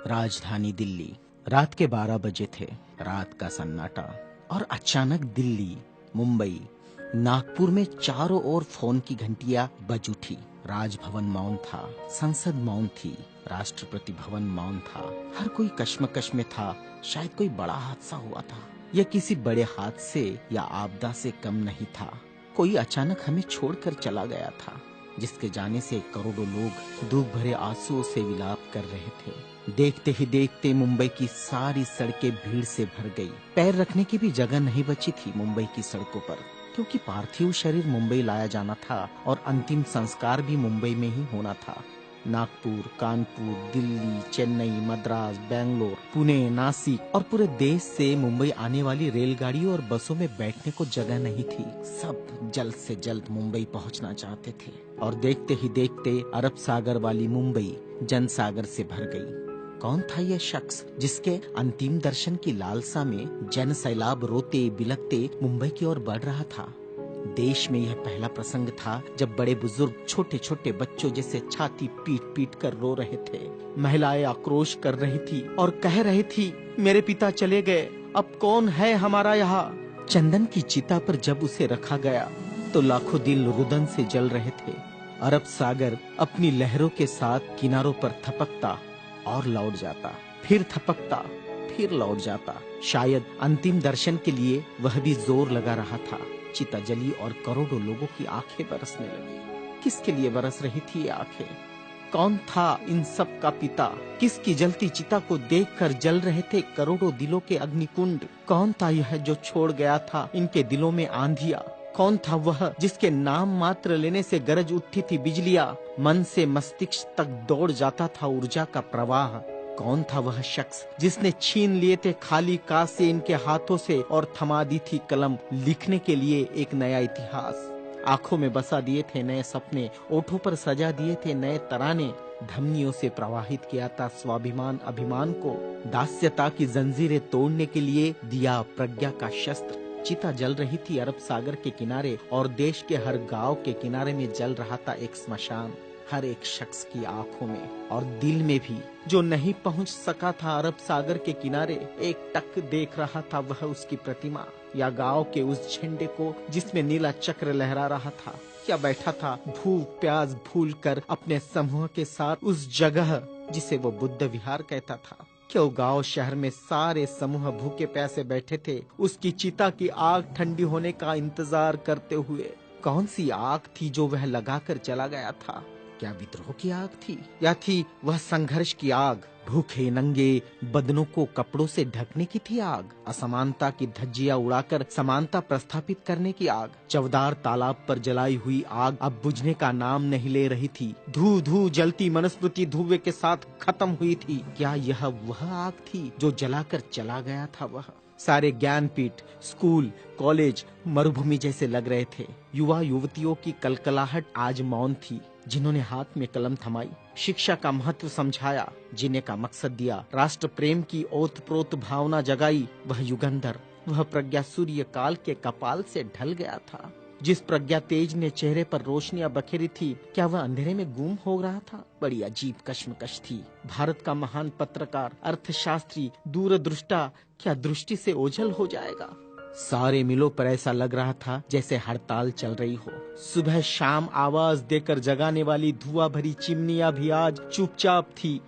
राजधानी दिल्ली। रात के 12 बजे थे। रात का सन्नाटा और अचानक दिल्ली, मुंबई, नागपुर में चारों ओर फोन की घंटियां बज उठी। राजभवन मौन था, संसद मौन थी, राष्ट्रपति भवन मौन था। हर कोई कश्मकश में था। शायद कोई बड़ा हादसा हुआ था। यह किसी बड़े हादसे या आपदा से कम नहीं था। कोई अचानक हमें छोड़कर चला गया था, जिसके जाने से करोड़ों लोग दुख भरे आंसुओं से विलाप कर रहे थे। देखते ही देखते मुंबई की सारी सड़कें भीड़ से भर गई। पैर रखने की भी जगह नहीं बची थी मुंबई की सड़कों पर, क्योंकि पार्थिव शरीर मुंबई लाया जाना था और अंतिम संस्कार भी मुंबई में ही होना था। नागपुर, कानपुर, दिल्ली, चेन्नई, मद्रास, बेंगलोर, पुणे, नासिक और पूरे देश से मुंबई आने वाली रेलगाड़ियों और बसों में बैठने को जगह नहीं थी। सब जल्द से जल्द मुंबई पहुंचना चाहते थे और देखते ही देखते अरब सागर वाली मुंबई जनसागर से भर गई। कौन था यह शख्स जिसके अंतिम दर्शन की लालसा में जन सैलाब रोते बिलखते मुंबई की ओर बढ़ रहा था? देश में यह पहला प्रसंग था जब बड़े बुजुर्ग छोटे छोटे बच्चों जैसे छाती पीट पीट कर रो रहे थे। महिलाएं आक्रोश कर रही थी और कह रही थी, मेरे पिता चले गए, अब कौन है हमारा यहाँ। चंदन की चिता पर जब उसे रखा गया तो लाखों दिल रुदन से जल रहे थे। अरब सागर अपनी लहरों के साथ किनारों पर थपकता और लौट जाता, फिर थपकता, फिर लौट जाता। शायद अंतिम दर्शन के लिए वह भी जोर लगा रहा था। चिता जली और करोड़ों लोगों की आंखें बरसने लगी। किसके लिए बरस रही थी ये आंखें? कौन था इन सब का पिता? किसकी जलती चिता को देखकर जल रहे थे करोड़ों दिलों के अग्निकुंड? कौन था यह जो छोड़ गया था इनके दिलों में आंधिया? कौन था वह जिसके नाम मात्र लेने से गरज उठती थी बिजलियां, मन से मस्तिष्क तक दौड़ जाता था ऊर्जा का प्रवाह? कौन था वह शख्स जिसने छीन लिए थे खाली कासे इनके हाथों से और थमा दी थी कलम लिखने के लिए एक नया इतिहास? आंखों में बसा दिए थे नए सपने, ओठों पर सजा दिए थे नए तराने, धमनियों से प्रवाहित किया था स्वाभिमान अभिमान को, दास्यता की जंजीरें तोड़ने के लिए दिया प्रज्ञा का शस्त्र। चिता जल रही थी अरब सागर के किनारे और देश के हर गांव के किनारे में जल रहा था एक स्मशान। हर एक शख्स की आंखों में और दिल में भी, जो नहीं पहुंच सका था अरब सागर के किनारे, एक टक देख रहा था वह उसकी प्रतिमा या गांव के उस झंडे को जिसमें नीला चक्र लहरा रहा था, या बैठा था भूख प्यास भूल कर अपने समूह के साथ उस जगह जिसे वो बुद्ध विहार कहता था। क्यों गांव शहर में सारे समूह भूखे प्यासे बैठे थे उसकी चिता की आग ठंडी होने का इंतजार करते हुए। कौन सी आग थी जो वह लगाकर चला गया था? क्या विद्रोह की आग थी या थी वह संघर्ष की आग? भूखे नंगे बदनों को कपड़ों से ढकने की थी आग? असमानता की धज्जियां उड़ाकर समानता प्रस्थापित करने की आग? चवदार तालाब पर जलाई हुई आग अब बुझने का नाम नहीं ले रही थी। धू धू जलती मनुस्मृति धुएं के साथ खत्म हुई थी। क्या यह वह आग थी जो जलाकर चला गया था वह? सारे ज्ञानपीठ, स्कूल, कॉलेज मरुभूमि जैसे लग रहे थे। युवा युवतियों की कलकलाहट आज मौन थी। जिन्होंने हाथ में कलम थमाई, शिक्षा का महत्व समझाया, जीने का मकसद दिया, राष्ट्र प्रेम की ओतप्रोत भावना जगाई, वह युगंधर, वह प्रज्ञा सूर्य काल के कपाल से ढल गया था। जिस प्रज्ञा तेज ने चेहरे पर रोशनियां बखेरी थी, क्या वह अंधेरे में गुम हो रहा था? बड़ी अजीब कश्मकश थी। भारत का महान पत्रकार, अर्थशास्त्री, दूरदृष्टा क्या दृष्टि से ओझल हो जाएगा? सारे मिलों पर ऐसा लग रहा था जैसे हड़ताल चल रही हो। सुबह शाम आवाज देकर जगाने वाली धुआं भरी चिमनियां भी आज चुपचाप थी।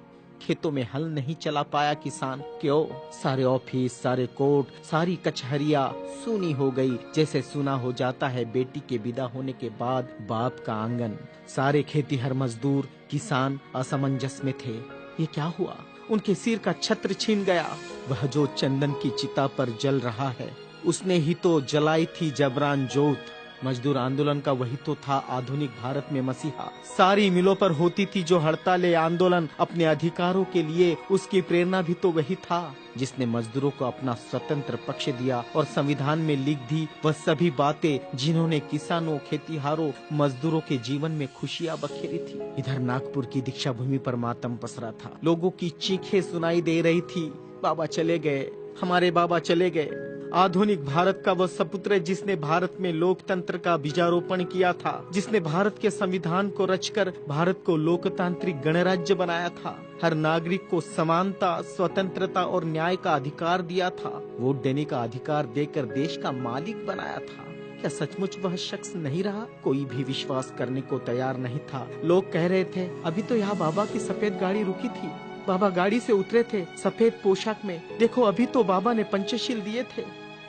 खेतों में हल नहीं चला पाया किसान। क्यों? सारे ऑफिस, सारे कोर्ट, सारी कचहरियां सूनी हो गई, जैसे सुना हो जाता है बेटी के विदा होने के बाद बाप का आंगन। सारे खेतीहर मजदूर, किसान असमंजस में थे। ये क्या हुआ? उनके सिर का छत्र छीन गया। वह जो चंदन की चिता पर जल रहा है, उसने ही तो जलाई थी जबरान जोत। मजदूर आंदोलन का वही तो था आधुनिक भारत में मसीहा। सारी मिलों पर होती थी जो हड़ताल आंदोलन अपने अधिकारों के लिए, उसकी प्रेरणा भी तो वही था जिसने मजदूरों को अपना स्वतंत्र पक्ष दिया और संविधान में लिख दी वह सभी बातें जिन्होंने किसानों, खेतीहारों, मजदूरों के जीवन में खुशियां बखेरी थी। इधर नागपुर की दीक्षा भूमि पर मातम पसरा था। लोगों की चीखें सुनाई दे रही थी, बाबा चले गए, हमारे बाबा चले गए, आधुनिक भारत का वह सपुत्र जिसने भारत में लोकतंत्र का बीजारोपण किया था, जिसने भारत के संविधान को रचकर भारत को लोकतांत्रिक गणराज्य बनाया था, हर नागरिक को समानता, स्वतंत्रता और न्याय का अधिकार दिया था, वोट देने का अधिकार देकर देश का मालिक बनाया था। क्या सचमुच वह शख्स नहीं रहा? कोई भी विश्वास करने को तैयार नहीं था। लोग कह रहे थे, अभी तो यहाँ बाबा की सफेद गाड़ी रुकी थी, बाबा गाड़ी से उतरे थे सफेद पोशाक में, देखो अभी तो बाबा ने पंचशील दिए थे।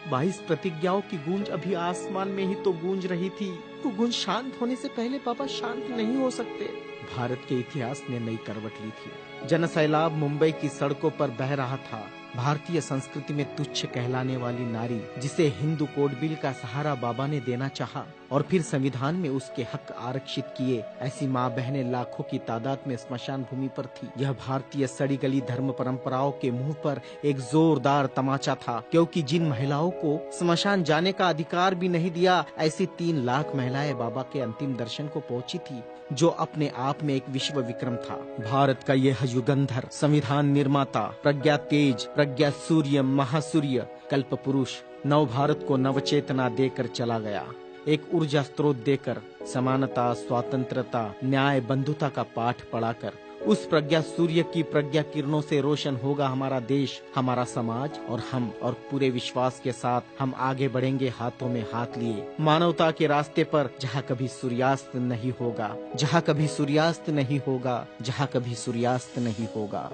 22 प्रतिज्ञाओं की गूंज अभी आसमान में ही तो गूंज रही थी। वो गूंज शांत होने से पहले बाबा शांत नहीं हो सकते। भारत के इतिहास ने नई करवट ली थी। जनसैलाब मुंबई की सड़कों पर बह रहा था। भारतीय संस्कृति में तुच्छ कहलाने वाली नारी, जिसे हिंदू कोड बिल का सहारा बाबा ने देना चाहा और फिर संविधान में उसके हक आरक्षित किए, ऐसी माँ बहनें लाखों की तादाद में स्मशान भूमि पर थी। यह भारतीय सड़ी गली धर्म परंपराओं के मुंह पर एक जोरदार तमाचा था, क्योंकि जिन महिलाओं को स्मशान जाने का अधिकार भी नहीं दिया, ऐसी 3 लाख महिलाएं बाबा के अंतिम दर्शन को पहुंची थी, जो अपने आप में एक विश्व विक्रम था। भारत का यह युगंधर, संविधान निर्माता, प्रज्ञा तेज, प्रज्ञा सूर्य, महासूर्य, कल्प पुरुष नव भारत को नवचेतना देकर चला गया। एक ऊर्जा स्रोत देकर, समानता, स्वतंत्रता, न्याय, बंधुता का पाठ पढ़ाकर, उस प्रज्ञा सूर्य की प्रज्ञा किरणों से रोशन होगा हमारा देश, हमारा समाज और हम, और पूरे विश्वास के साथ हम आगे बढ़ेंगे हाथों में हाथ लिए, मानवता के रास्ते पर, जहाँ कभी सूर्यास्त नहीं होगा, जहाँ कभी सूर्यास्त नहीं होगा, जहाँ कभी सूर्यास्त नहीं होगा।